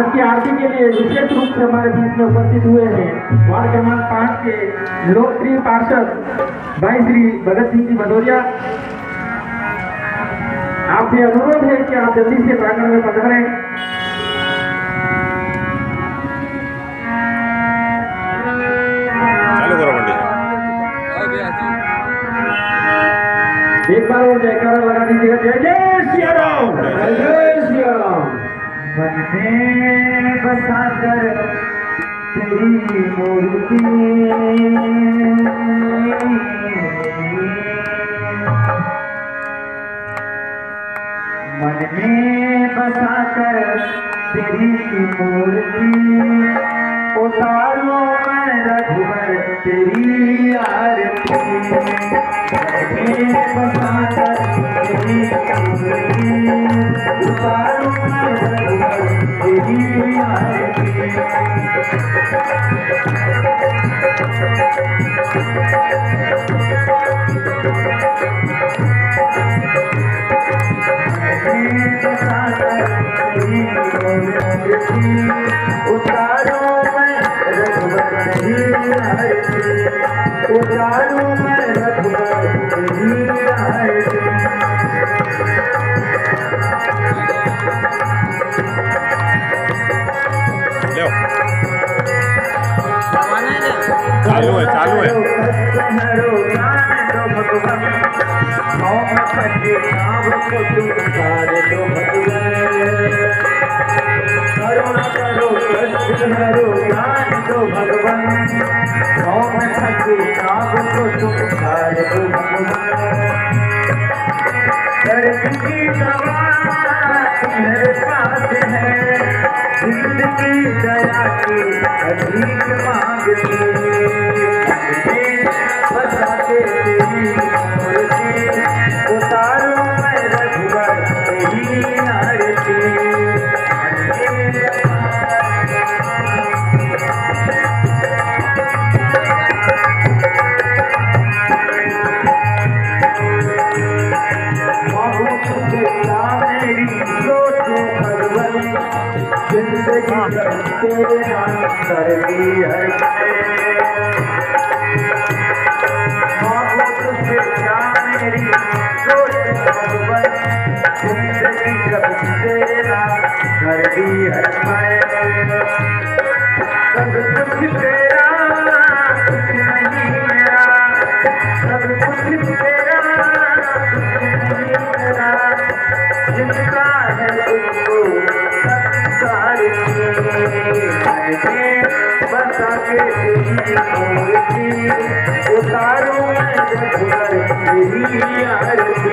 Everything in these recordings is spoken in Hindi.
आज की आरती के लिए विशेष रूप से हमारे बीच में उपस्थित हुए हैं वार्ड क्रमांक 5 के लोकप्रिय पार्षद भाई श्री भगत सिंह जी भदौरिया। आपसे अनुरोध है कि आप जल्दी से प्रांगण में पधारें। चालू करो मंडी। एक बार और जयकारा लगा दीजिएगा। जय जय सिया राम, जय जय सिया राम। मन में बसा कर तेरी मूर्ति, मन में बसा कर तेरी मूर्ति, उतारो मैं रघुवर तेरी आरती। मन में बसा कर तेरी मूर्ति, उतारो मैं रघुवर तेरी आरती। उतारो मैं रघुवर तेरी आरती, उतारो मैं रघुवर तेरी आरती। चालू है, चालू है। करुणा करो कष्ट हरो ज्ञान दो भगवान, ओम सच्चे नाम को तुम सार दो भगवान। धरती की सवार तुम्हारे पास है, जिंदगी दया की अधिक मांगती। बसाते तेरी मूर्ति, उतारो मैं रघुवर तेरी आरती। तेरे नाम करती हर मेरी सोच भगवन, जिंदगी जब तेरे नाम करती हर सब कुछ तेरा कुछ नहीं मेरा, सब कुछ तेरा कुछ नहीं मेरा, जिनका है तुमको बसा के तेरी मूर्ति, उतारो मैं रघुवर तेरी आरती।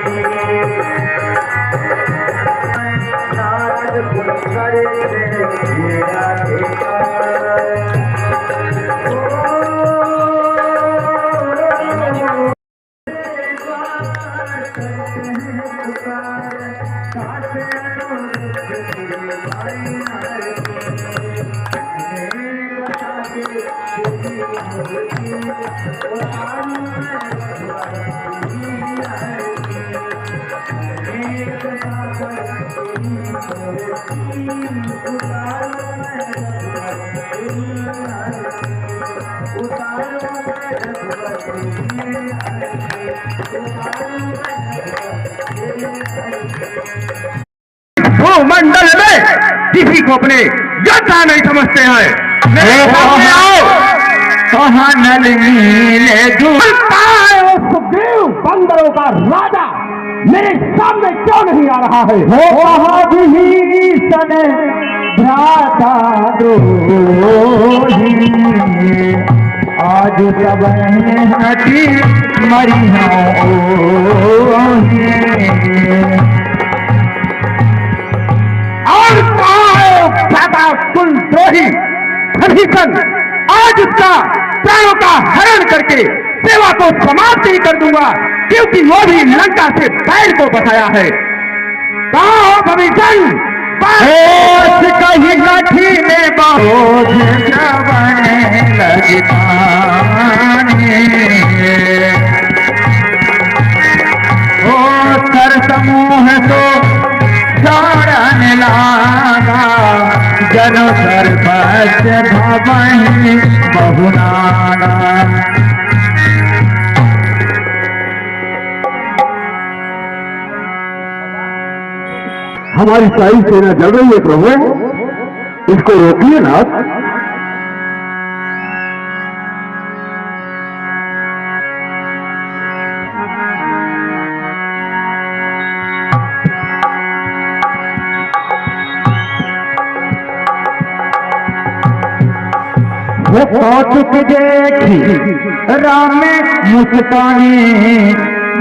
नारद पुष्कर मेरा भूमंडल में किसी को अपने योद्धा नहीं समझते हैं। नल नीले सुखदेव बंदरों का राजा मेरे सामने क्यों नहीं आ रहा है? भ्राता द्रोही आज सब हटी मरी कुलद्रोही भीषण, आज उसका प्राणों का हरण करके सेवा को समाप्त ही कर दूंगा, क्योंकि वो भी लंका से बैर को बसाया है। भीषण कहीं लाठी में बोझ लगता कर समूह तो छोड़ने लगा जनो वहीं बहुनाड़ा। हमारी सारी सेना जल रही है प्रभु, इसको रोकिए ना। वो कौतुक देखी राम मुस्काने,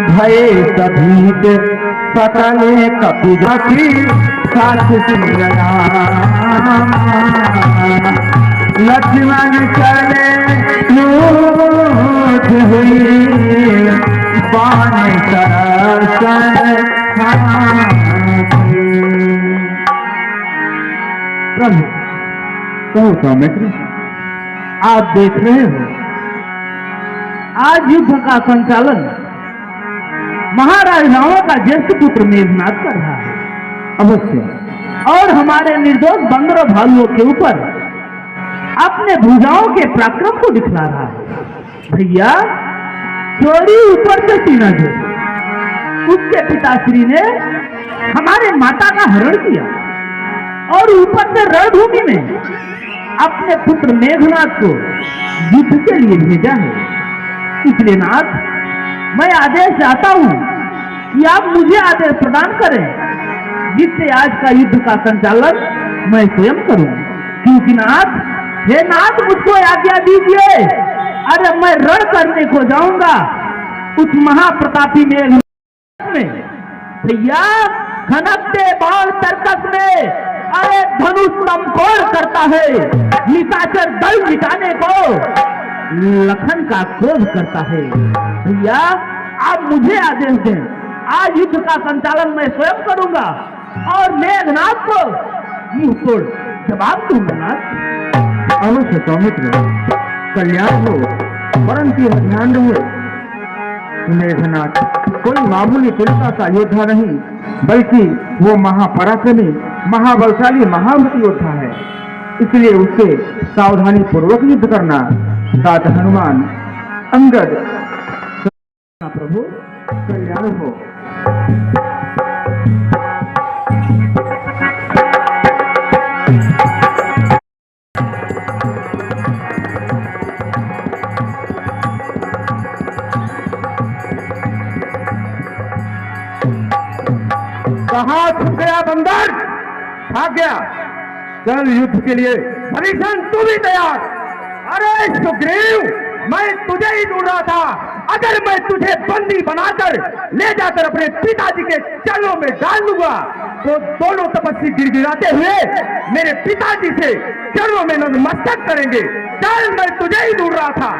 भय सभी सकल कपिजा की साथ लक्ष्मण चले लूट हुई बाण सरसन। प्रभु कहो सौमित्र, आप देख रहे हो आज युद्ध का संचालन महाराज रावण का ज्येष्ठ पुत्र मेघनाद कर रहा है। अवश्य, और हमारे निर्दोष बंदर और भालुओं के ऊपर अपने भुजाओं के पराक्रम को दिखला रहा है। भैया चोरी ऊपर से सीना जो उसके पिताश्री ने हमारे माता का हरण किया और ऊपर से रणभूमि में अपने पुत्र मेघनाद को युद्ध के लिए भेजा है। इसलिए नाथ, मैं आदेश चाहता हूं कि आप मुझे आदेश प्रदान करें जिससे आज का युद्ध का संचालन मैं स्वयं करूं। क्योंकि नाथ, हे नाथ, मुझको आज्ञा दीजिए। अरे मैं रण करने को जाऊंगा उस महाप्रतापी मेघनाद में। भैया खनकते बाण तर्कस में अरे धनुष लंकोर करता है, निशाचर दल मिटाने को लखन का क्रोध करता है। भैया आप मुझे आदेश दें, आज युद्ध का संचालन मैं स्वयं करूंगा और मेघनाद को मुंह तोड़ जवाब दूंगा। नाथ अवश्य सौमित्र, कल्याण हो, परंतु यह ध्यान रहे मेघनाद कोई मामूली पुलिस का योद्धा नहीं, बल्कि वो महापराक्रमी महाबलशाली महावृत योद्धा है। इसलिए उससे सावधानी पूर्वक युद्ध करना। साथ हनुमान अंगद। प्रभु कल्याण हो। कहाँ छुप गया बंदर? भाग गया। चल युद्ध के लिए। भीषण तू भी तैयार? अरे सुग्रीव, मैं तुझे ही ढूंढ रहा था। अगर मैं तुझे बंदी बनाकर ले जाकर अपने पिताजी के चरणों में डाल दूंगा तो दोनों तपस्वी गिड़गिड़ाते हुए मेरे पिताजी से चरणों में नतमस्तक करेंगे। चल, मैं तुझे ही ढूंढ रहा था।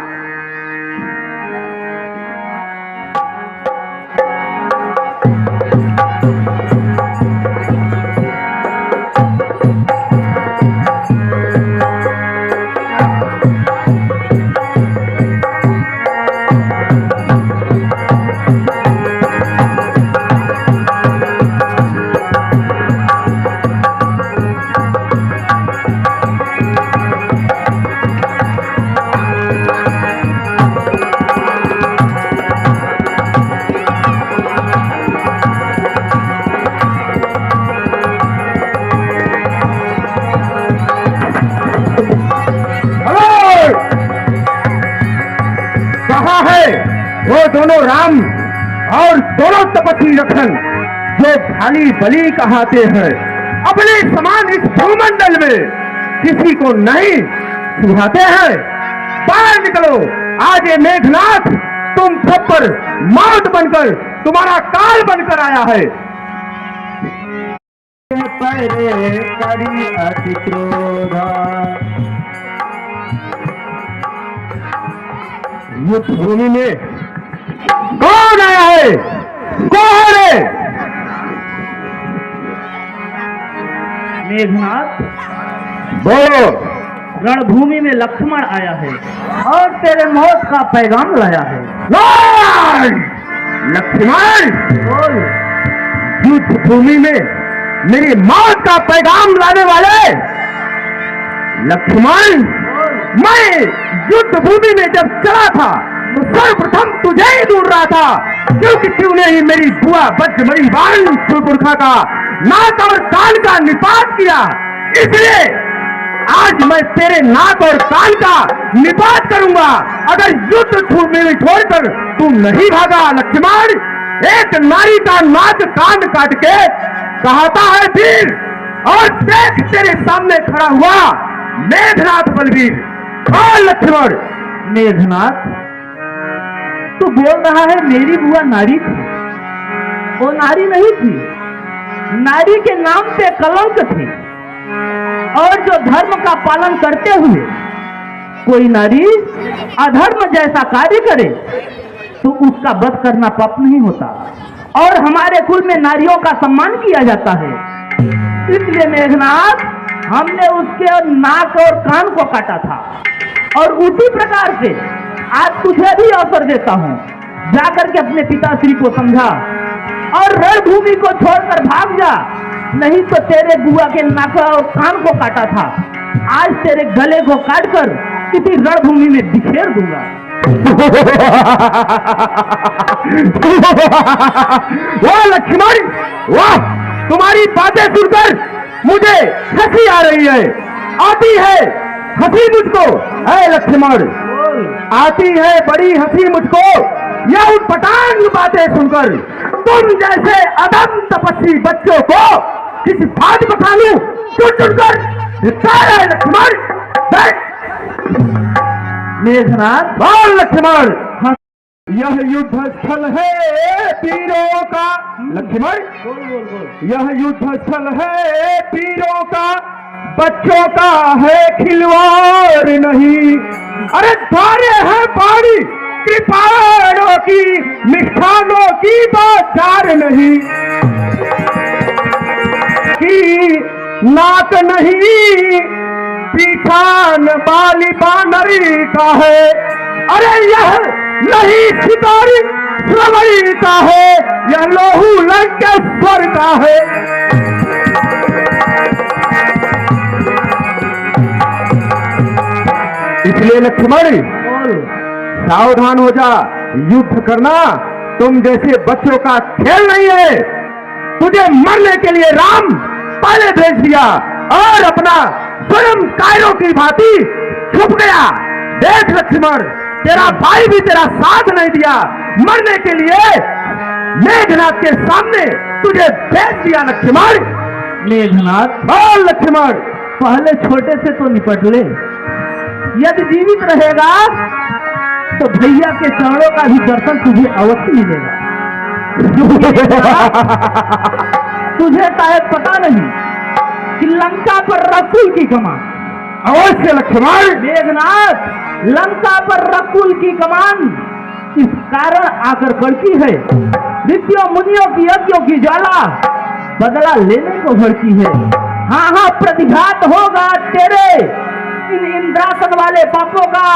वो दोनों राम और दोनों तपस्वी लखन जो खाली बलि कहाते हैं, अपने समान इस भूमंडल में किसी को नहीं सुहाते हैं। बाहर निकलो। आज ये मेघनाद तुम सब पर मौत बनकर, तुम्हारा काल बनकर आया है। युद्ध भूमि में कौन आया है? कौन है? मेघनाद, बोलो। रणभूमि में लक्ष्मण आया है और तेरे मौत का पैगाम लाया है। लक्ष्मण, बोल। युद्ध भूमि में मेरी मौत का पैगाम लाने वाले लक्ष्मण, मैं युद्ध भूमि में जब चला था तो सर्वप्रथम तुझे ही ढूंढ रहा था, क्योंकि तूने ही मेरी बुआ बजमरी बाण सुपुरखा का नाक और कान का निपात किया। इसलिए आज मैं तेरे नाक और कान का निपात करूंगा अगर युद्ध भूमि में छोड़कर तू नहीं भागा। लक्ष्मण, एक नारी का नाक कान काट के कहता है वीर, और देख तेरे सामने खड़ा हुआ मेघनाथ बलवीर। और लक्ष्मण, मेघनाथ, तू बोल रहा है मेरी बुआ नारी थी। वो नारी नहीं थी, नारी के नाम पे कलंक थी। और जो धर्म का पालन करते हुए कोई नारी अधर्म जैसा कार्य करे तो उसका वध करना पाप नहीं होता, और हमारे कुल में नारियों का सम्मान किया जाता है। इसलिए मेघनाथ, हमने उसके नाक और कान को काटा था, और उसी प्रकार से आज तुझे भी अवसर देता हूं, जाकर के अपने पिताश्री को समझा और रणभूमि को छोड़कर भाग जा, नहीं तो तेरे बुआ के नाक और कान को काटा था, आज तेरे गले को काटकर किसी रणभूमि में बिखेर दूंगा। वाह लक्ष्मण, वाह, तुम्हारी बातें सुनकर मुझे हंसी आ रही है। आती है हंसी मुझको, है लक्ष्मण, आती है बड़ी हंसी मुझको यह उटपटांग बातें सुनकर। तुम जैसे अदम तपस्वी बच्चों को किसी बात बता लूं चुन चुनकर है लक्ष्मण। मेघनाथ, और लक्ष्मण, यह युद्ध स्थल है पीरों का। लक्ष्मण, यह युद्ध स्थल है पीरों का, बच्चों का है खिलवाड़ नहीं। अरे द्वारे है पानी कृपाणों की, मिष्ठानों की बाजार नहीं। की नाक नहीं पीछान बाली बानरी का है। अरे यह नहीं सितारी श्रवणी का है, यह लोहू लंकेश्वर का है। इसलिए लक्ष्मण, सावधान हो जा, युद्ध करना तुम जैसे बच्चों का खेल नहीं है। तुझे मरने के लिए राम पहले भेज दिया और अपना स्वयं कायरों की भांति छुप गया। देख लक्ष्मण, तेरा भाई भी तेरा साथ नहीं दिया, मरने के लिए मेघनाथ के सामने तुझे भेज दिया। लक्ष्मण, मेघनाथ, और लक्ष्मण, पहले छोटे से तो निपट ले। यदि जीवित रहेगा तो भैया के चरणों का भी दर्शन तुझे अवश्य मिलेगा। तुझे शायद पता नहीं कि लंका पर रसूल की कमान, अवश्य लक्ष्मण। मेघनाथ, लंका पर रसूल की कमान इस कारण आकर बढ़ती है, ऋषियों मुनियों की यज्ञों की ज्वाला बदला लेने को भड़की है। हाँ हाँ, प्रतिघात होगा तेरे इन इंद्रासन वाले पापों का।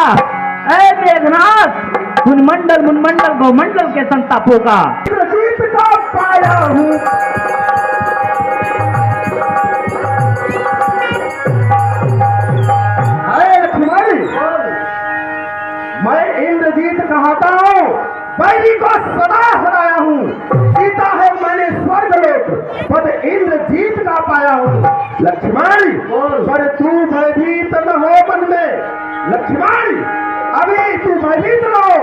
ऐ मेघनाथ, मुनमंडल मुनमंडल गौमंडल के संतापों का पाया हूँ। मैं इंद्रजीत कहता हूँ, बैरी को सदा हराया हूँ। सीता है मैंने स्वर्गलोक पद इंद्रजीत का पाया हूँ। लक्ष्मण, पर तू भयभीत न हो मन में। लक्ष्मण, अभी तू भयभीत न हो,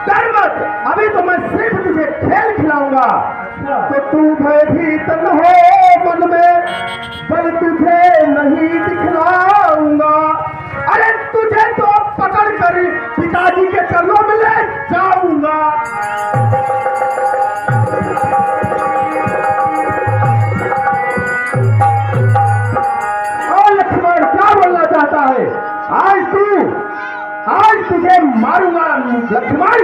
डर मत, अभी तो मैं सिर्फ तुझे खेल खिलाऊंगा। तो तू भयभीत न हो मन में, बल तुझे नहीं दिखलाऊंगा। अरे तुझे तो पकड़ कर पिताजी के चरणों में ले जाऊंगा। और लक्ष्मण क्या बोलना चाहता है? आज तुझे मारूंगा लक्ष्मण,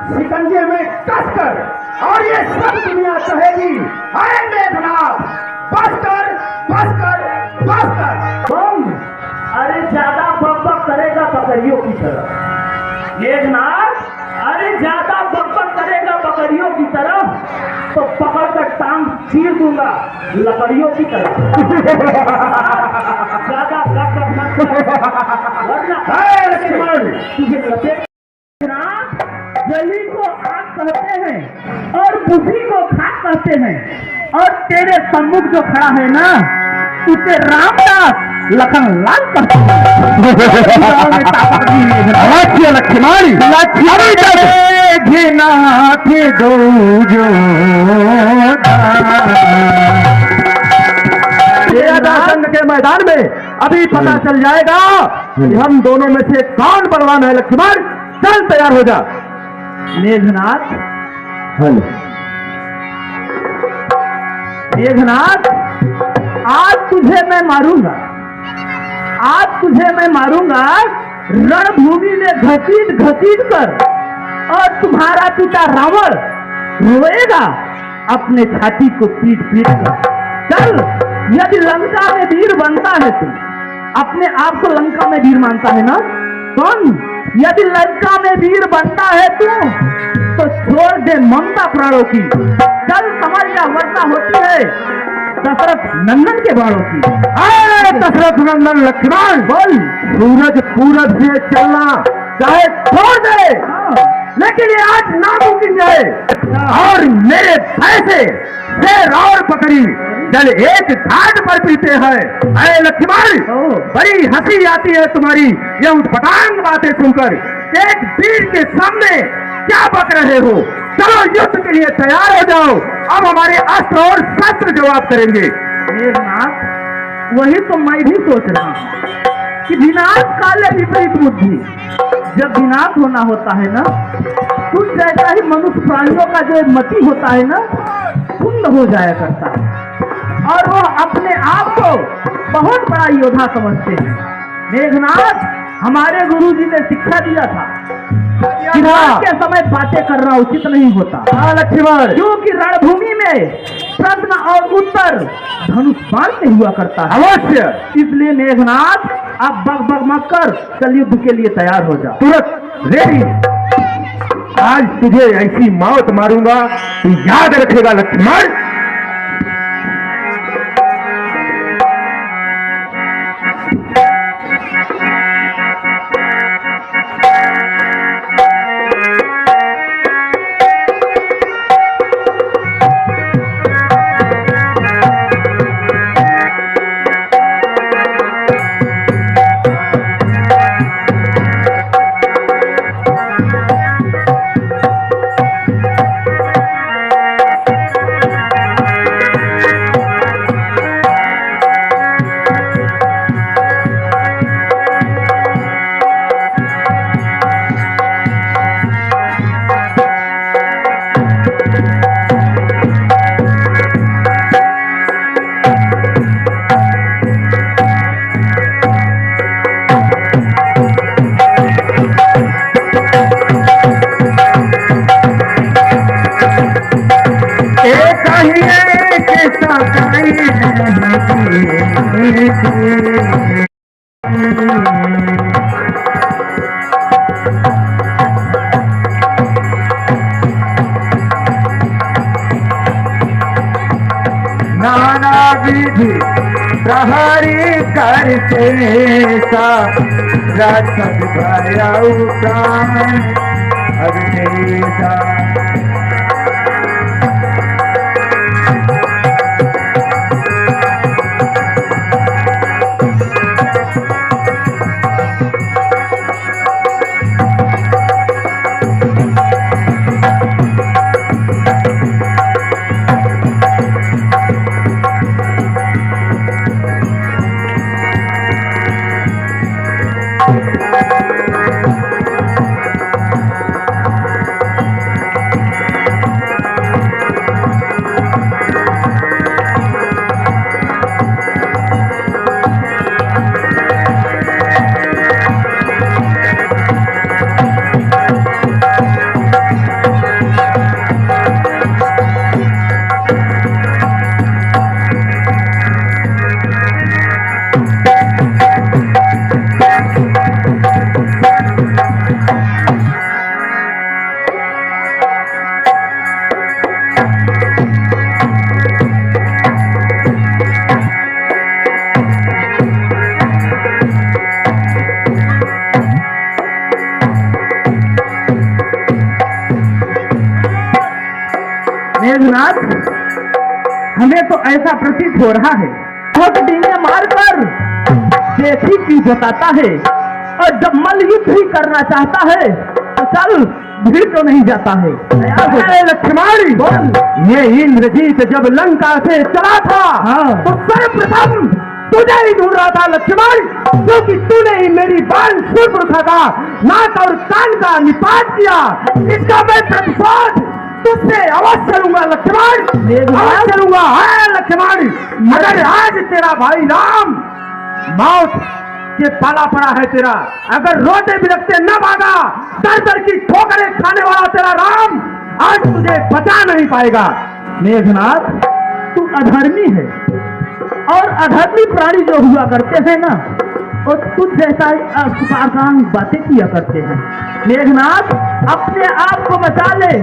शिकंजे में कसकर, और ये सब दुनिया कहेगी, अरे मेघनाथ, बस कर बस कर बस कर। अरे ज्यादा बकबक करेगा बकरियों की तरह। मेघनाथ, अरे ज्यादा बकबक करेगा बकरियों की तरह तो पकड़ कर टांग चीर दूंगा लकड़ियों की तरह। ज्यादा बकबक मत है लक्ष्मण। तुझे जली को आग कहते हैं और बुद्धि को खाक कहते हैं, और तेरे सम्मुख जो खड़ा है ना उसे रामदास लखन लाल कहते हैं। अवश्य लक्ष्मण, नाथ दो जो संग के मैदान में अभी पता चल जाएगा कि हम दोनों में से कौन बलवान है। लक्ष्मण चल तैयार हो जा। मेघनाथ, मेघनाथ, आज तुझे मैं मारूंगा, आज तुझे मैं मारूंगा रणभूमि में घसीट घसीट कर, और तुम्हारा पिता रावण रोएगा अपने छाती को पीट पीट कर। चल, यदि लंका में वीर बनता है तू, अपने आप को लंका में वीर मानता है ना, कौन? यदि लंका में वीर बनता है तू तो छोड़ दे ममता प्राणों की, चल समझ जा वर्षा होती है दशरथ नंदन के बाणों की। अरे दशरथ नंदन लक्ष्मण, बोल। सूरज पूरब से चलना चाहे छोड़ दे, लेकिन ये आज नामुमकिन है। और मेरे पैसे शेर और बकरी जल एक घाट पर पीते हैं। अरे लक्ष्मण, बड़ी हंसी आती है तुम्हारी ये उठपटांग बातें सुनकर। एक वीर के सामने क्या बक रहे हो? चलो युद्ध के लिए तैयार हो जाओ, अब हमारे अस्त्र और शस्त्र जवाब करेंगे। मेघनाथ, वही तो मैं भी सोच रहा हूँ कि विनाश काले विपरीत बुद्धि, जब विनाश होना होता है ना, कुछ जैसा ही मनुष्य प्राणियों का जो मति होता है ना, कुंद हो जाया करता है, और वो अपने आप को बहुत बड़ा योद्धा समझते हैं। मेघनाथ, हमारे गुरुजी ने शिक्षा दिया था कि रात के समय बातें करना उचित नहीं होता। लक्ष्मण, क्योंकि रणभूमि में प्रश्न और उत्तर धनुष बाण से हुआ करता है। अवश्य। इसलिए मेघनाथ, आप बग बग मत कर, चल युद्ध के लिए तैयार हो जा। तुरंत रेडी। आज तुझे ऐसी मौत मारूंगा तू याद रखेगा लक्ष्मण। नाना विधि प्रहरी करते सा राक्षस भया उठान अभिषेका। मेघनाथ, हमें तो ऐसा प्रतीत हो रहा है बहुत डींगे मारकर देखी की बताता है, और जब मल्लयुद्ध ही करना चाहता है तो चल भीड़ तो नहीं जाता है। लक्ष्मण, ये इंद्रजीत जब लंका से चला था तो सर्वप्रथम तुझे ही ढूंढ रहा था लक्ष्मण, क्योंकि तूने ही मेरी बाण शूर्पणखा का नाक और कान का निपात किया। इसका मैं प्रतिशोध तुझसे अवश्य लूंगा लक्ष्मण, अवश्य लूंगा। है लक्ष्मण, अगर आज तेरा भाई राम मौत के पाला पड़ा है तेरा, अगर रोते बिलखते न भागा, दर दर की ठोकरें खाने वाला तेरा राम आज तुझे बचा नहीं पाएगा। मेघनाथ, तू अधर्मी है, और अधर्मी प्राणी जो हुआ करते हैं ना, और तुझ जैसा अशुभाकांग बातें किया करते हैं। मेघनाथ, अपने आप को बचा ले।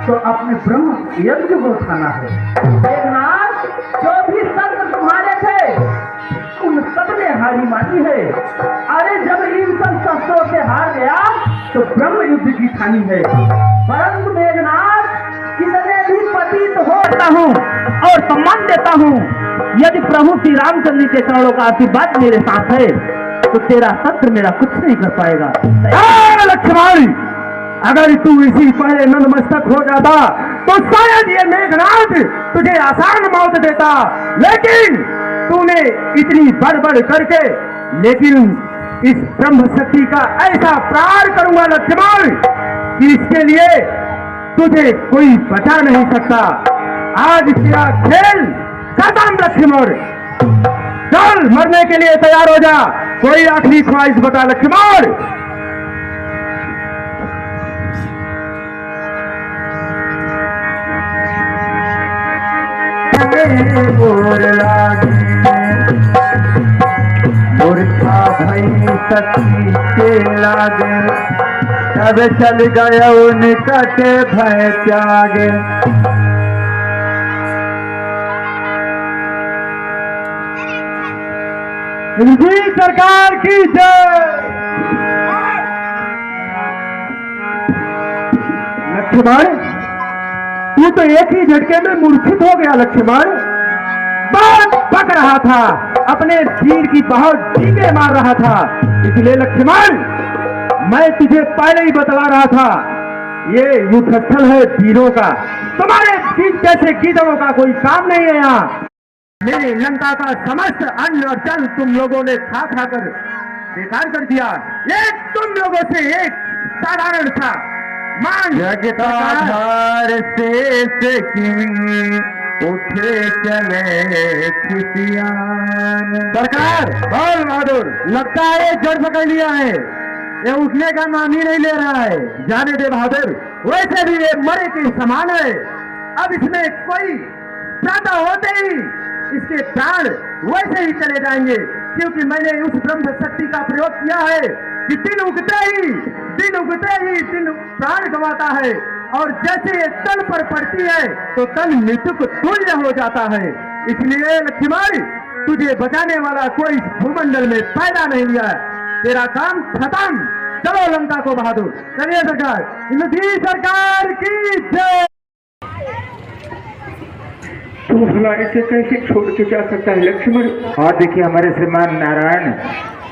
तो अपने ब्रह्म यज्ञ को उठाना है। मेघनाथ, जो भी शस्त्र तुम्हारे थे उन सब ने हारी मानी है। अरे जब इन सब शस्त्रों से हार गया तो ब्रह्म युद्ध की ठानी है। परंतु मेघनाथ, कितने भी पतित होता हूँ और सम्मान देता हूँ, यदि प्रभु श्री रामचंद्र के चरणों का आशीर्वाद मेरे साथ है तो तेरा शस्त्र मेरा कुछ नहीं कर पाएगा। लक्ष्मण, अगर तू इसी पहले नतमस्तक हो जाता तो शायद ये मेघनाथ तुझे आसान मौत देता, लेकिन तूने इतनी बड़बड़ करके, लेकिन इस ब्रह्म शक्ति का ऐसा प्रहार करूंगा लक्ष्मण कि इसके लिए तुझे कोई बचा नहीं सकता। आज तेरा खेल खत्म लक्ष्मण, चल मरने के लिए तैयार हो जा। कोई आखिरी ख्वाहिश बता लक्ष्मण। मोर लागे मूर्खा भई सखी के लागे, तब चल गया उनकट भय त्यागे। हिंदी सरकार की जय। लक्ष्मण, तू तो एक ही झटके में मूर्छित हो गया लक्ष्मण। बहुत पक रहा था, अपने तीर की बहुत डींगे मार रहा था। इसलिए लक्ष्मण, मैं तुझे पहले ही बतला रहा था, ये युद्ध स्थल है वीरों का, तुम्हारे बीच जैसे गीदड़ों का कोई काम नहीं है यहाँ। मेरे लंका का समस्त अन्न और जल तुम लोगों ने खा खा कर बेकार कर दिया। एक तुम लोगों से एक साधारण सा जगताधार से उठे चले खिसियान। सरकार, बोल बहादुर, लगता है ये जड़ पकड़ लिया है, ये उठने का नाम ही नहीं ले रहा है। जाने दे बहादुर, वैसे भी ये मरे के समान है। अब इसमें कोई ज्यादा होते ही इसके प्राण वैसे ही चले जाएंगे, क्योंकि मैंने उस ब्रह्म शक्ति का प्रयोग किया है कि दिन उगते ही दिन प्राण गंवाता है, और जैसे ये तल पर पड़ती है तो तल मृत्यु को तुल्य हो जाता है। इसलिए लक्ष्मण, तुझे बचाने वाला कोई भूमंडल में पैदा नहीं लिया है। तेरा काम खत्म। चलो लंका को बहादुर। चलिए सरकार, इंद्र सरकार की जय। तो भला इसे कैसे छोड़ के जा सकता है लक्ष्मण? और देखिए हमारे श्रीमान नारायण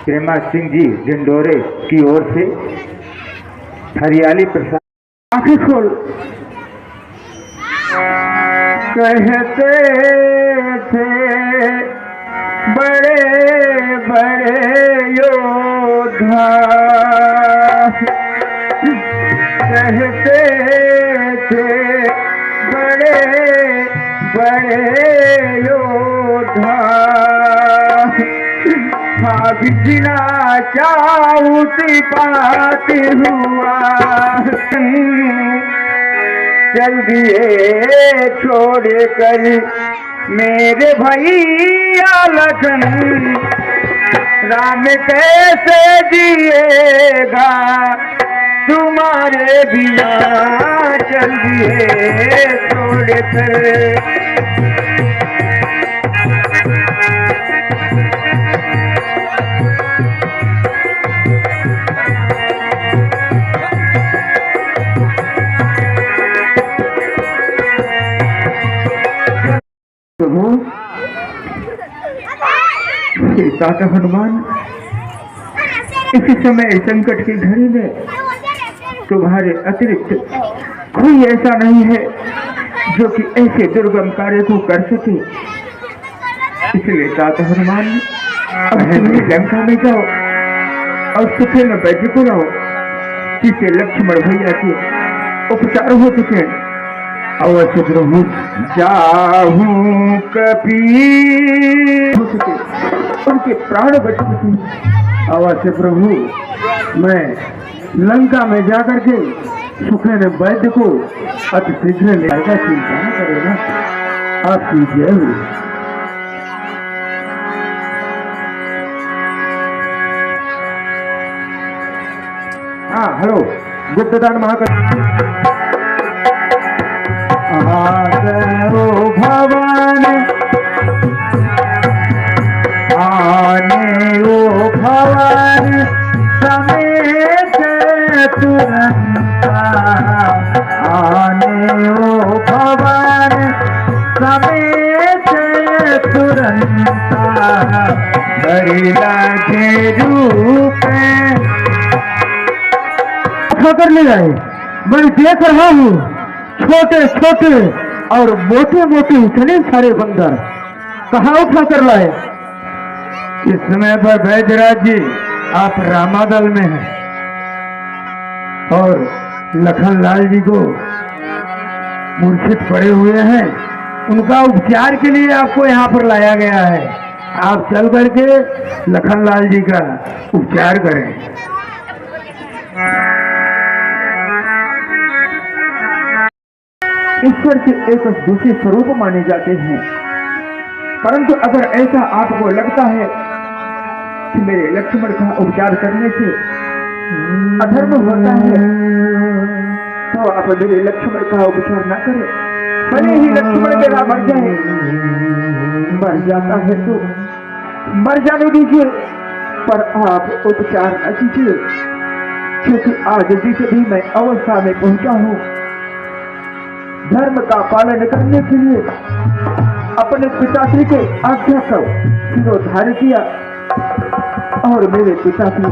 प्रेमा सिंह जी डिंडोरे की ओर से हरियाली प्रसाद। आंखें खोल। कहते थे बड़े बड़े योद्धा, कहते थे बड़े बड़े योद्धा, भाग बिना चाहूती पाती हुआ चल दिए छोड़ कर मेरे भैया लखन। राम कैसे जिएगा तुम्हारे बिना, चल दिए छोड़ कर। ताता हनुमान, इसी समय संकट की घड़ी में तुम्हारे अतिरिक्त कोई ऐसा नहीं है जो कि ऐसे दुर्गम कार्य को कर सके। इसलिए ताता हनुमान, लंका में जाओ और सुखे में बैठ को लाओ, जिससे लक्ष्मण भैया के उपचार हो चुके। अवश्य प्रभु जाहूं कभी हो सके, उनके प्राण बच सके। अवश्य प्रभु, मैं लंका में जाकर के सुखेन वैद्य को अति शीघ्र ले आएगा। चिंता न करेगा। आपकी जय हो। हाँ हेलो, गुप्तदान महाकवि। आगो भवन आने ओ भवन समेत तुरंता, आने ओ भवन समेत तुरंता, बरिला के रूप कर ले जाए। मैं देख रहा हूँ छोटे छोटे और मोटे मोटे इतने सारे बंदर कहाँ उठा कर लाए। इस समय पर वैद्यराज जी आप रामादल में हैं और लखनलाल जी को मूर्छित पड़े हुए हैं। उनका उपचार के लिए आपको यहाँ पर लाया गया है। आप चल करके लखनलाल जी का उपचार करें। ईश्वर के एक दूसरे स्वरूप माने जाते हैं, परंतु अगर ऐसा आपको लगता है कि मेरे लक्ष्मण का उपचार करने से अधर्म होता है, तो आप मेरे लक्ष्मण का उपचार न करें। भले ही लक्ष्मण मेरा मर जाए, मर जाता है तो मर जाने दीजिए, पर आप उपचार न कीजिए, क्योंकि आज जिस भी मैं अवस्था में पहुंचा हूं, धर्म का पालन करने के लिए अपने पिताश्री के आज्ञा का सिरोधार्य किया और मेरे पिताश्री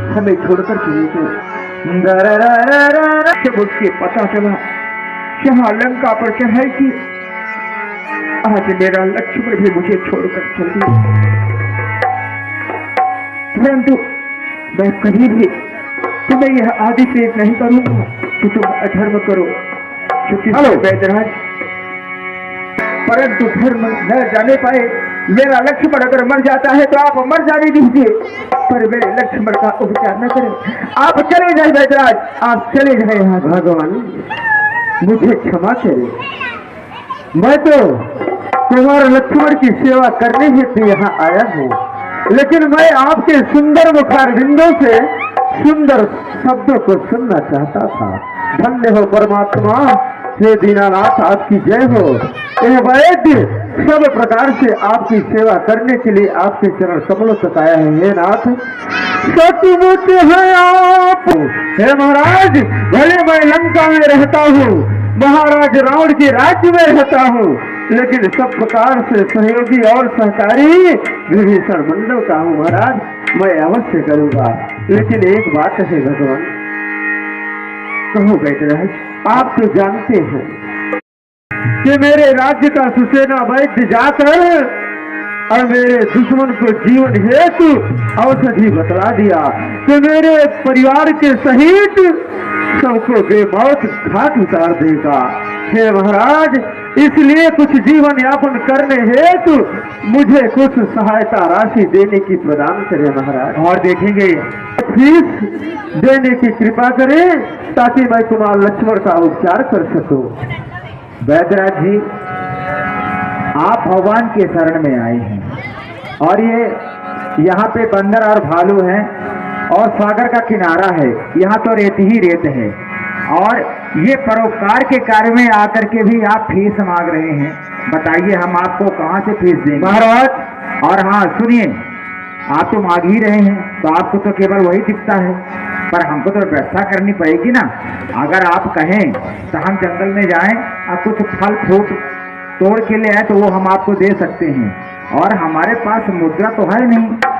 हमें छोड़कर चले गए। जब उसके पता चला जहां लंका पर चढ़ाई की, आज मेरा लक्ष्मण भी मुझे छोड़कर चल दिया। परंतु मैं कभी भी तुम्हें यह आदेश नहीं करूंगा कि तुम अधर्म करो, क्योंकि वैद्यराज, परंतु धर्म न जाने पाए। मेरा लक्ष्मण अगर मर जाता है तो आप मर जाने दीजिए, पर मेरे लक्ष्मण का उपचार न करें। आप चले जाए वैद्यराज, आप चले जाए। यहाँ भगवान मुझे क्षमा करे, मैं तो तुम्हारे लक्ष्मण की सेवा करने हेतु यहाँ आया हूँ, लेकिन मैं आपके सुंदर मुखारविंदों से सुंदर शब्दों को सुनना चाहता था। धन्य हो परमात्मा, हे दीनानाथ आपकी जय हो। यह वैद्य सब प्रकार से आपकी सेवा करने के लिए आपके चरण कमलों तक आया है। हे नाथ सचमुच है आप। हे महाराज, भले मैं लंका में रहता हूँ, महाराज रावण के राज्य में रहता हूँ, लेकिन सब प्रकार से सहयोगी और सहकारी विभीषण मंडल का हूँ। महाराज मैं अवश्य करूँगा, लेकिन एक बात है भगवान, कहो बैठराज, आप तो जानते हैं कि मेरे राज्य का सुसेना वैद्य जाकर और मेरे दुश्मन को जीवन हेतु औषधि बतला दिया कि मेरे परिवार के सहित सबको बेमौत घाट उतार देगा। हे महाराज, इसलिए कुछ जीवन यापन करने हेतु मुझे कुछ सहायता राशि देने की प्रदान करें महाराज, और देखेंगे फीस देने की कृपा करें ताकि मैं कुमार लक्ष्मण का उपचार कर सकूं। वैद्यराज जी, आप भगवान के शरण में आए हैं और ये यहाँ पे बंदर और भालू हैं और सागर का किनारा है, यहाँ तो रेत ही रेत है, और ये परोपकार के कार्य में आकर के भी आप फीस मांग रहे हैं। बताइए हम आपको कहाँ से फीस देंगे महाराज। और हाँ सुनिए, आप तो मांग ही रहे हैं तो आपको तो केवल वही दिखता है, पर हमको तो व्यवस्था करनी पड़ेगी ना। अगर आप कहें तो हम जंगल में जाएं और कुछ फल फ्रूट तोड़ के ले आए तो वो हम आपको दे सकते हैं, और हमारे पास मुद्रा तो है नहीं।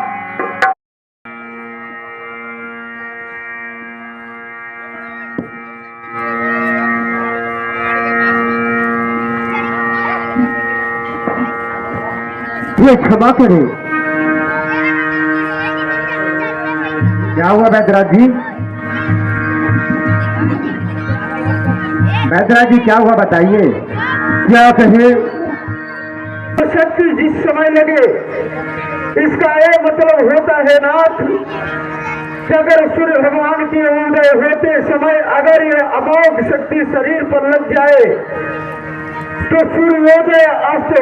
ये क्षमा करें। क्या हुआ वैद्यराज जी? वैद्यराज जी क्या हुआ बताइए। क्या कहे? शक्ति जिस समय लगे इसका एक मतलब होता है नाथ, अगर सूर्य भगवान के उदय होते समय अगर ये अमोघ शक्ति शरीर पर लग जाए तो सूर्योदय अस्त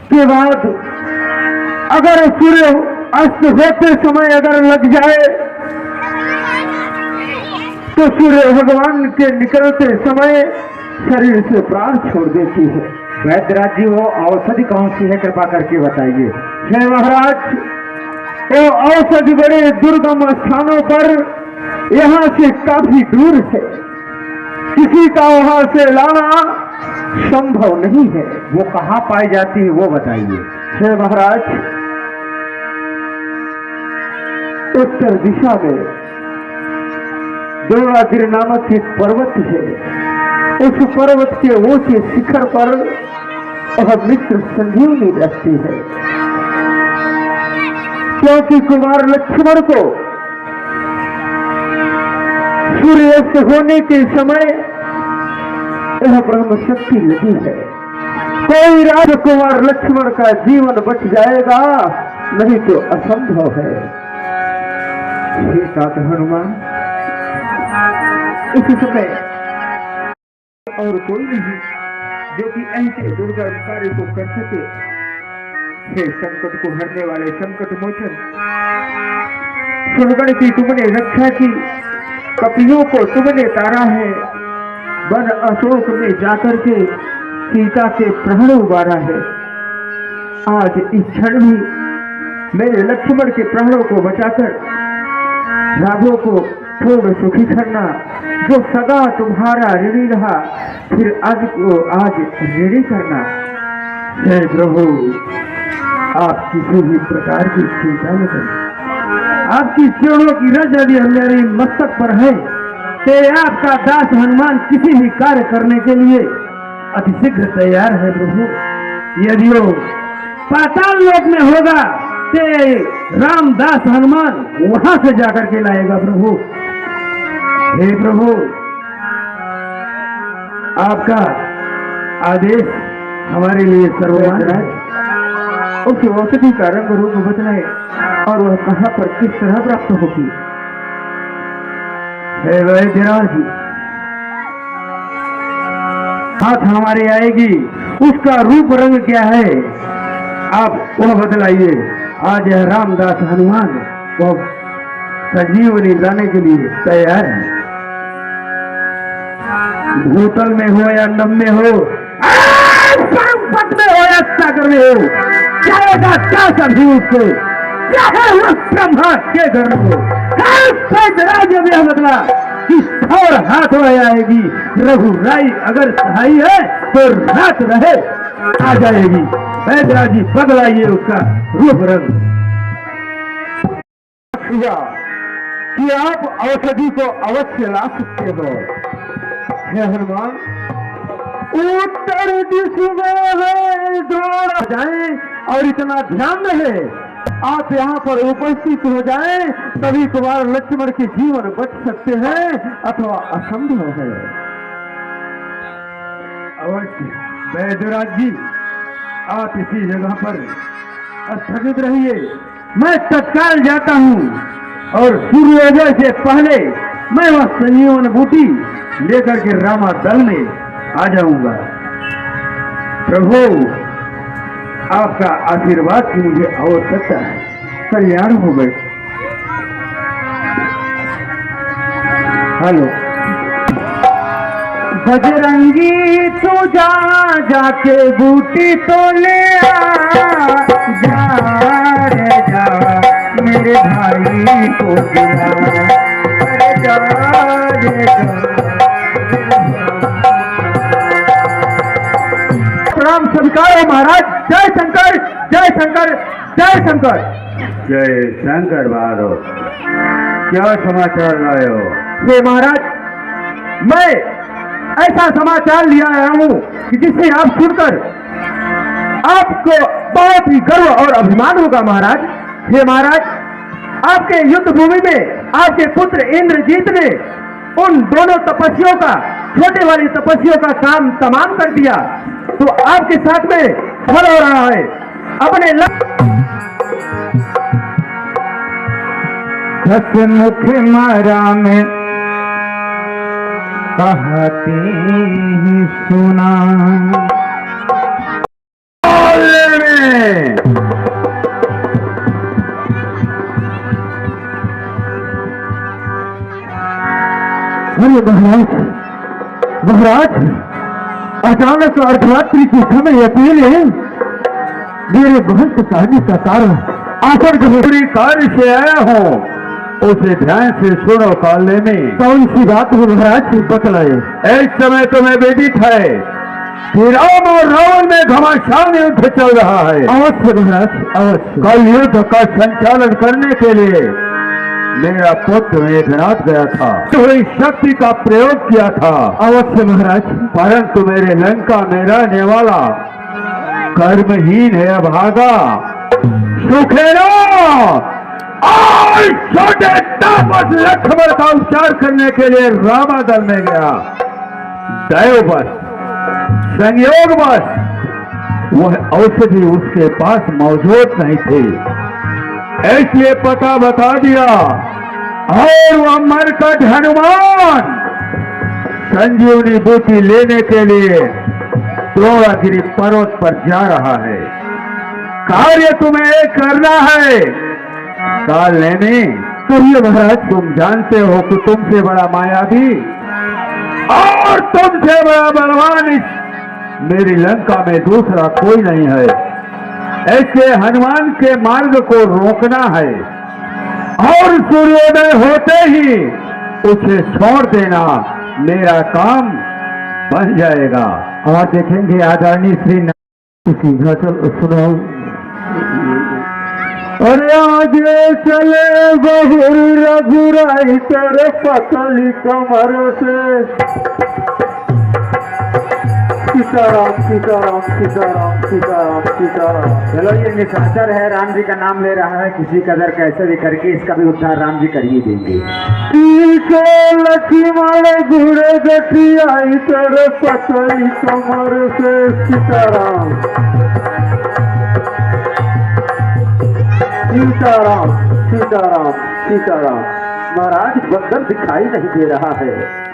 के बाद अगर सूर्य अस्त होते समय अगर लग जाए तो सूर्य भगवान के निकलते समय शरीर से प्राण छोड़ देती है। वैद्यराज जी वो औषधि कौन सी है, कृपा करके बताइए। हे महाराज, वो औषधि बड़े दुर्गम स्थानों पर यहाँ से काफी दूर है, किसी का वहां से लाना संभव नहीं है। वो कहाँ पाई जाती है वो बताइए। हे महाराज, उत्तर दिशा में देवागिर नामक एक पर्वत है, उस पर्वत के ऊंचे शिखर पर वह मित्र संजीवनी रहती है, क्योंकि कुमार लक्ष्मण को सूर्यास्त होने के समय यह ब्रह्म शक्ति लगी है। कोई राजकुमार लक्ष्मण का जीवन बच जाएगा, नहीं तो असंभव है। साथ हनुमान इस समय और कोई नहीं जो कि ऐसे दुर्गम कार्य को कर सके। हे संकट को हरने वाले संकट मोचन, सुरगण की तुमने रक्षा की, कपियों को तुमने तारा है, वन अशोक में जाकर के सीता के प्राण उबारा है। आज इस क्षण भी मेरे लक्ष्मण के प्राणों को बचाकर राघव को थोड़ा सुखी करना, जो सदा तुम्हारा ऋणी रहा फिर आज को आज ऋणी करना। हे प्रभु, आप किसी भी प्रकार की चिंता न करें, आपकी चरणों की रज यदि मेरे मस्तक पर है तो आपका दास हनुमान किसी भी कार्य करने के लिए अतिशीघ्र तैयार है प्रभु। यदि वो पाताल लोक में होगा तो रामदास हनुमान वहां से जाकर के लाएगा प्रभु। हे प्रभु, आपका आदेश हमारे लिए सर्वमान्य है। उस औषधि का रंग रूप बदलाए और वह कहां पर किस तरह प्राप्त होगी। हे वैद्यराज, हाथ हमारे आएगी, उसका रूप रंग क्या है आप वह बदलाइए। आज यह रामदास हनुमान वो संजीवनी लाने के लिए तैयार है। भूतल में हो या नभ में हो, पट में हो या सागर में हो, जाएगा क्या सभी उसको, चाहे वो ब्रह्मा के घर में हो। राज्य में बदला कि और हाथ हो आएगी, रघुराई अगर सहाई है तो रात रहे आ जाएगी। वैदराजी बदलाइए उसका रूप रंग। कि आप औषधि को अवश्य ला सकते हो। हे हनुमान, उत्तर दिशा में दौड़ जाए और इतना ध्यान रहे आप यहाँ पर उपस्थित हो जाए, तभी कुमार लक्ष्मण के जीवन बच सकते हैं अथवा असंभव है। अवश्य वैद्यराज जी, आप इसी जगह पर स्थगित रहिए, मैं तत्काल जाता हूँ और सूर्योदय से पहले मैं वह संजीवन बूटी लेकर के रामा दल में आ जाऊंगा। प्रभु, आपका आशीर्वाद की मुझे आवश्यकता है। कल्याण हो गए। हेलो बजरंगी, तू जा जाके बूटी तो ले आ, जा रे जा मेरे भाई को बुला, अरे जा रे जा। प्रणाम स्वीकार महाराज। जय शंकर, जय शंकर, जय शंकर। जय शंकर बहादुर, क्या समाचार लाए हो? हे महाराज, मैं ऐसा समाचार लिया आया हूँ कि जिसे आप सुनकर आपको बहुत ही गर्व और अभिमान होगा महाराज। हे महाराज, आपके युद्ध भूमि में आपके पुत्र इंद्रजीत ने उन दोनों तपस्वियों का, छोटे वाली तपस्वियों का काम तमाम कर दिया, तो आपके साथ में फल हो रहा है। अपने मुख मारा में कहती सुना, अरे महाराज, महाराज, अचानक अर्धरात्रि के समय अकेले मेरे महंत शादी का कारण आकर पूरी कार्य से आया हूँ, उसे ध्यान से सुनो। काले में कौन सी बात हो महाराज, बतलाए। इस समय तुम्हें विदित है कि राम और रावण में घमासान युद्ध चल रहा है। अवश्य महाराज, अवश्य। कल युद्ध का संचालन करने के लिए मेरा पुत्र मेघनाथ गया था, तो शक्ति का प्रयोग किया था। अवश्य महाराज, परंतु मेरे लंका में रहने वाला कर्महीन है, अभागा, सुखेरा और छोटे तापस लक्ष्मण का उपचार करने के लिए रामादल में गया। दैववश, संयोगवश वह औषधि उसके पास मौजूद नहीं थी, इसलिए पता बता दिया और वह मरकट हनुमान संजीवनी बूटी लेने के लिए द्रोणागिरी पर्वत पर जा रहा है। कार्य तुम्हें करना है। काल लेने कहिए महाराज, तुम जानते हो कि तुमसे बड़ा मायावी और तुमसे बड़ा बलवान इस मेरी लंका में दूसरा कोई नहीं है। ऐसे हनुमान के मार्ग को रोकना है और सूर्योदय होते ही उसे छोड़ देना, मेरा काम बन जाएगा। और देखेंगे आदरणीय श्री सुनो, अरे आगे चले बहुर रघुराई तेरे पतली कमर से। सीताराम सीताराम सीताराम सीताराम सीताराम। चलो, ये निशाचर है, राम जी का नाम ले रहा है, किसी कदर कैसे भी करके इसका भी उद्धार राम जी कर ही देंगे। लक्ष्मण घुरे गठी आई तेरे पतली कमर से। सीताराम सीताराम सीताराम सीताराम। महाराज, बंदर दिखाई नहीं दे रहा है।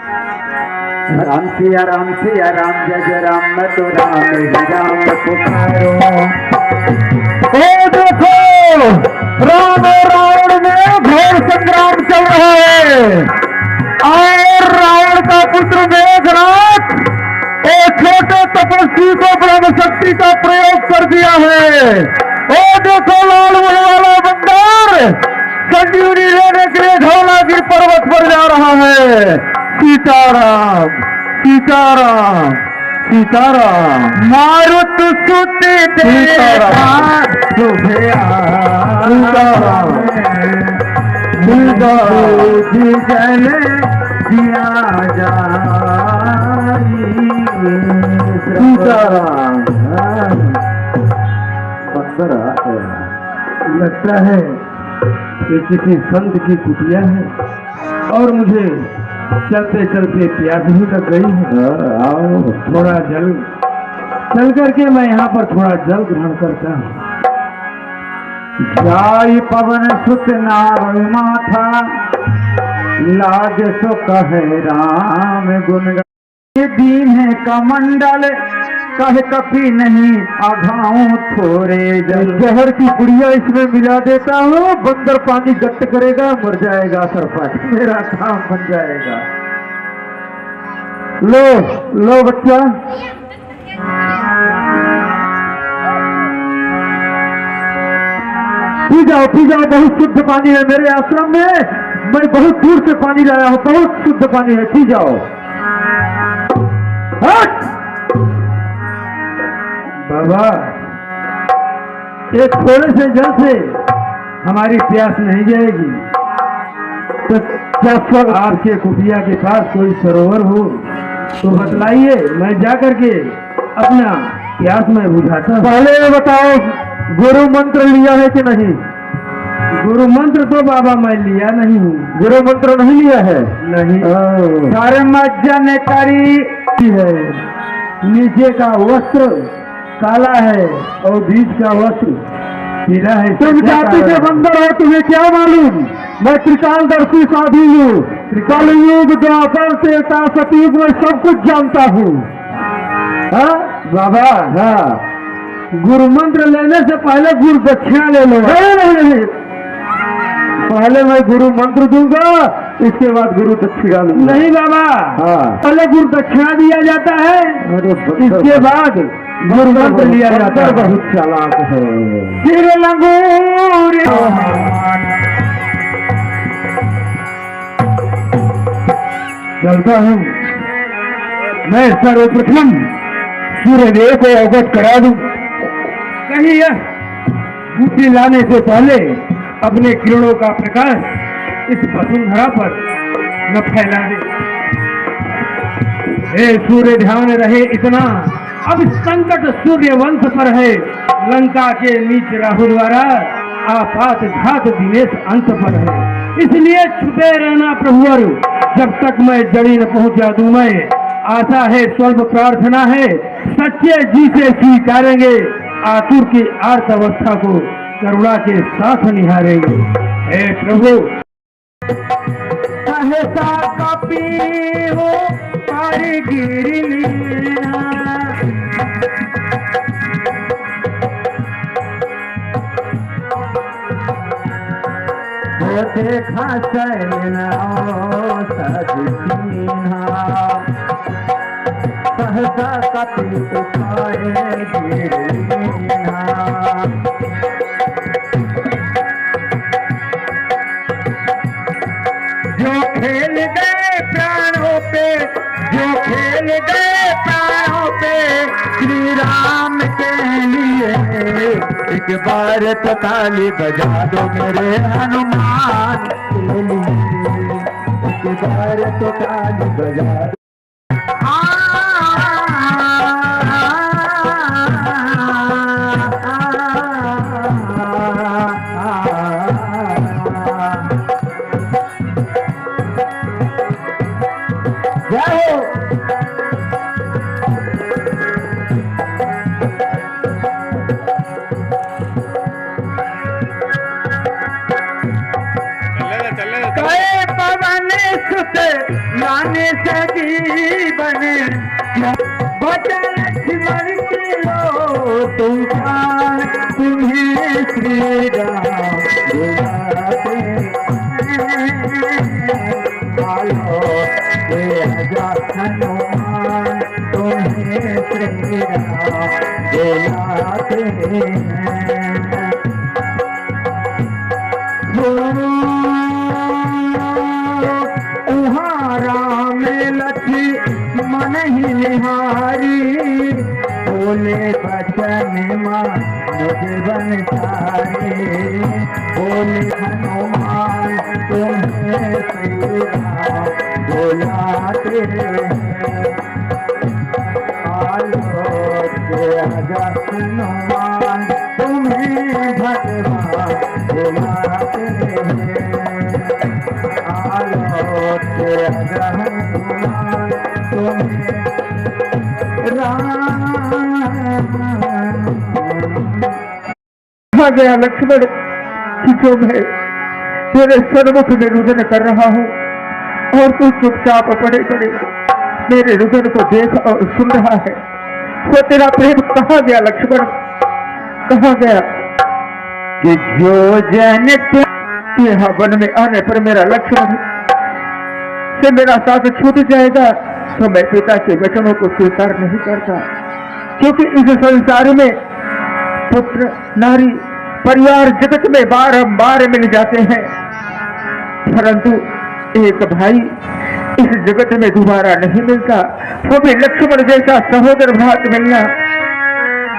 राम सिया राम सिया राम, जय जय राम, मैं तो राम ही राम पुकारो। ओ देखो राम और रावण में घोर संग्राम चल रहा है और रावण का पुत्र मेघनाथ एक छोटे तपस्वी को ब्रह्म शक्ति का प्रयोग कर दिया है। ओ देखो लाल मुंह वाला बंदर संजीवनी लेने के लिए धौलागिरी पर्वत पर जा रहा है। सीताराम सीताराम सीताराम मारुत सुते सीताराम जल दिया सीताराम। लगता है कि किसी संत की कुटिया है और मुझे चलते चलते प्यास भी लग गई है। आओ थोड़ा जल चल करके मैं यहाँ पर थोड़ा जल ग्रहण करता हूँ। जाई पवन सुत नार माथा लाज सो कहे राम गुण दीन है कमंडल कहे कपी नहीं आघाऊं थोड़े जल। जहर की पुड़िया इसमें मिला देता हूँ, बंदर पानी गट्ट करेगा मर जाएगा, सरपंच मेरा काम बन जाएगा। लो लो बच्चा पी जाओ बहुत शुद्ध पानी है मेरे आश्रम में। मैं बहुत दूर से पानी लाया हूँ, बहुत शुद्ध पानी है, पी जाओ। बाबा एक थोड़े से जल से हमारी प्यास नहीं जाएगी, तो क्या सब आपके कुटिया के पास कोई सरोवर हो तो बतलाइए, मैं जा करके अपना प्यास में बुझाता। पहले ये बताओ गुरु मंत्र लिया है कि नहीं? गुरु मंत्र तो बाबा मैं लिया नहीं हूँ। गुरु मंत्र नहीं लिया है? नहीं। सारे मज्जन करी है, नीचे का वस्त्र काला है और बीच का वस्त्र पीला है। तुम जाति के बंदर हो, तुम्हें क्या मालूम? मैं त्रिकालदर्शी साधु हूँ, कलयुग द्वापर त्रेता सतयुग में सब कुछ जानता हूँ। हाँ बाबा, हाँ गुरु मंत्र लेने से पहले गुरु दक्षिणा ले लो। नहीं, पहले मैं गुरु मंत्र दूंगा, इसके बाद गुरु दक्षिणा लूंगा। नहीं बाबा, हाँ पहले गुरु दक्षिणा दिया जाता है, इसके बाद गुरु मंत्र लिया जाता है। बहुत चालाक है। फिर लंगूर चलता हूँ मैं, सर्वप्रथम सूर्यदेव को अवगत करा दूं, कहीं यह बूटी लाने से पहले अपने किरणों का प्रकाश इस वसुंधरा पर न फैला दे। हे सूर्य ध्यान रहे इतना, अब संकट सूर्य वंश पर है, लंका के नीच राहु द्वारा आपात घात दिनेश अंत पर है। इसलिए छुपे रहना प्रभुवर, जब तक मैं जड़ी न पहुंचा दूं। मैं आशा है, स्वल्प प्रार्थना है, सच्चे जी से स्वीकारेंगे, आतुर की आर्त अवस्था को करुणा के साथ निहारेंगे। हे प्रभु सहसा कपी हो गिर देखा सहसा कपी जो खेल गए प्राणों पे, जो खेल गए प्राणों पे श्री राम के लिए, एक बार तो ताली बजा दो मेरे हनुमान के लिए, एक बार तो ताली बजा दो। लाने से जीवन बचा लक्ष्मण के लो तूफान, तुम्हें श्री राम हनुमान तुम्हें श्री राम बुलाते हैं। उहाँ राम लक्ष्मण ही निहारी बोले बचन मानुष बनसारी बोले हनुमान तुम्हें श्री राम बुलाते हैं। हनुमान तुम्हें भगवान बुलाते हैं। कहा गया लक्ष्मण कि जो मैं तेरे सन्मुख में रुदन कर रहा हूँ और तू चुपचाप पड़े पड़े मेरे रुदन को देख और सुन रहा है, वो तेरा प्रेम कहा गया लक्ष्मण, कहा गया कि जो जन यहाँ वन में आने पर मेरा लक्ष्मण से मेरा साथ छूट जाएगा तो मैं पिता के वचनों को स्वीकार नहीं करता, क्योंकि इस संसार में पुत्र नारी परिवार जगत में बारंबार मिल जाते हैं, परंतु एक भाई इस जगत में दोबारा नहीं मिलता, वो भी लक्ष्मण जैसा सहोदर भाग मिलना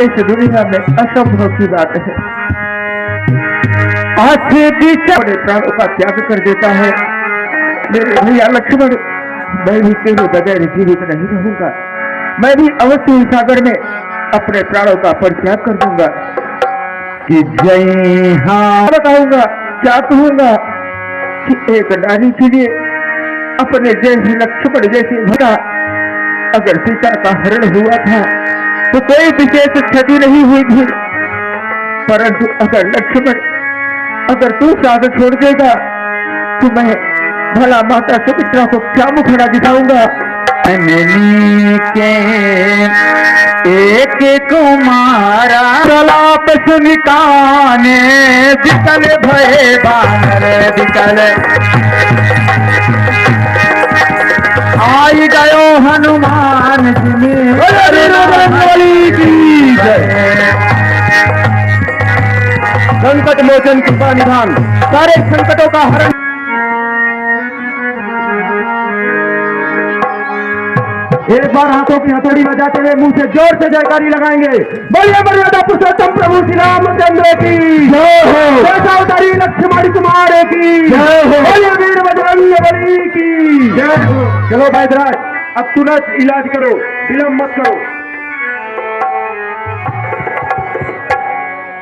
इस दुनिया में असंभव की बात है। आज से अपने प्राणों का त्याग कर देता है मेरे भैया लक्ष्मण, मैं भी तेरे बगैर जीवित नहीं रहूंगा, मैं भी अवश्य सागर में अपने प्राणों का परित्याग कर दूंगा। कि जय हाँ बताऊंगा, क्या कहूंगा कि एक नारी के लिए अपने जैसे लक्ष्मण जैसे भरा अगर सीता का हरण हुआ था तो कोई विशेष क्षति नहीं हुई थी, परंतु अगर लक्ष्मण अगर तू साथ छोड़ देगा तो मैं भला माता सुमित्रा को क्या मुखड़ा दिखाऊंगा। के एक कुमारा प्रलाप सुनिकाने दिकल भय बानर दिकल आई गयो हनुमान जी संकट मोचन कृपा निधान सारे संकटों का हरण। एक बार हाथों की हथौड़ी बजाते हुए मुंह से जोर से जयकारी लगाएंगे। बोलिए मर्यादा पुरुषोत्तम प्रभु श्री रामचंद्र की जय हो, दशावतारी लक्ष्मण कुमार की जय हो, बोलिए वीर बजरंग बली की जय हो। चलो बैदराज अब तुरंत इलाज करो, विलंब मत करो।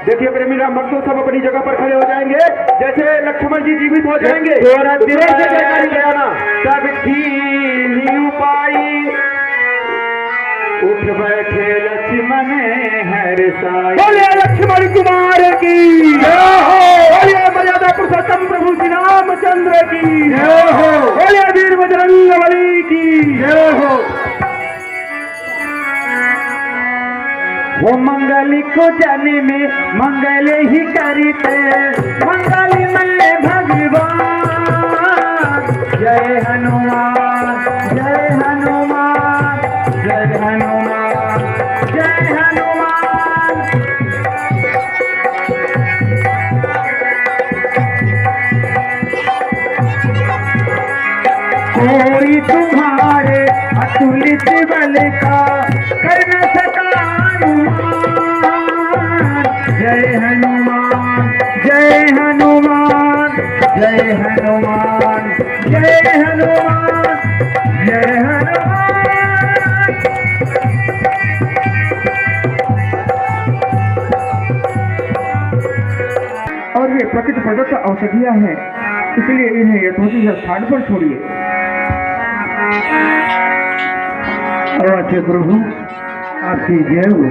देखिए प्रेमी राम भक्तों सब अपनी जगह पर खड़े हो जाएंगे, जैसे लक्ष्मण जी जीवित हो जाएंगे जोर से जयकारी लगाना। सब की उपाई उठ बैठे लक्ष्मण हर साई, बोले लक्ष्मण कुमार की जय हो, बोले मर्यादा पुरुषोत्तम प्रभु श्री रामचंद्र की जय हो, बोले वीर बजरंग बली की जय हो। वो मंगल को जाने में मंगल ही करते मंगल में भगवान। जय हनुमान जय हनुमान जय हनुमान जय हनुमान। कोई तुम्हारे अतुलित बल का कर न सका जय हनुमान जय हनुमान जय हनुमान जय हनुमान जय हनुमान। और ये प्रकृति प्रदत्त औषधियां हैं, इसलिए इन्हें यथोचित स्थान पर छोड़िए। अच्छा प्रभु आपकी जय हो।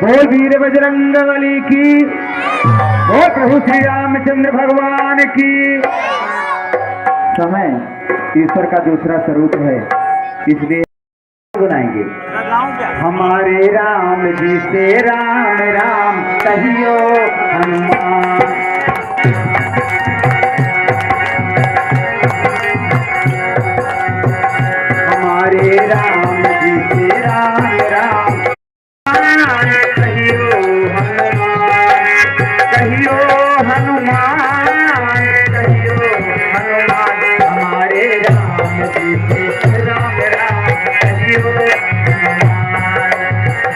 बोल वीर बजरंग बली की, बोल प्रभु श्री रामचंद्र भगवान की। समय ईश्वर का दूसरा स्वरूप है, इसलिए बनाएंगे हमारे राम जी से राम राम कहियो हनुमान। हमारे राम जी के राम राम कहियो हनुमान कहियो हनुमान कहियो हनुमान हमारे राम जी के राम राम कहियो हनुमान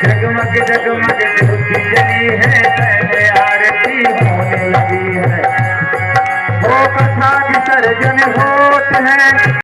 जगमग जगमग ज्योति जली है पहले आरती होने लगी है हो कथा विसर्जन होत है